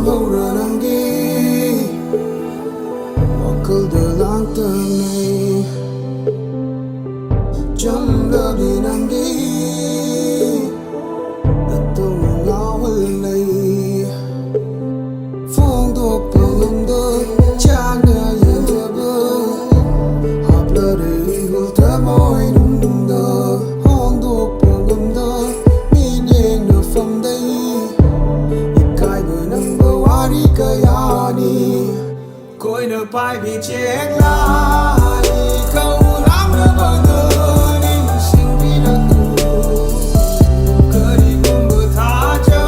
hora nangi wakalda langtanai jamlabi nangi atung ngawalai phong do palumda chana yaba hablare hulta moi nunda hong do palumda mineng na famdai ikai bu namba wari kayani koina paibi chekla kau lam na bagani singbi na tu kari gumba thaja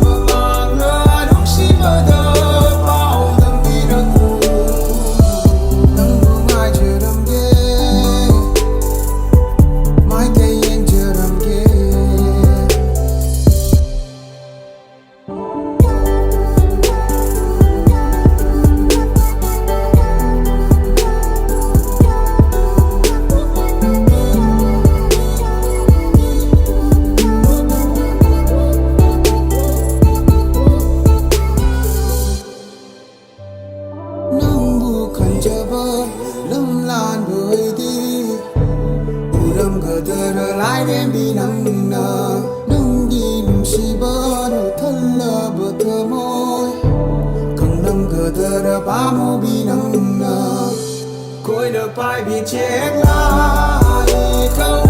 bamang na nong si bada pau dam bi na tu nang ngai jaram ge mai kai yen jaram ge kanjaba lam lan bơi đi uram gadar lai dem bi nang na nung di nung si ba no thalla ba thamoi kang nam gadar ba mo bi nang na koina paibi chekla kau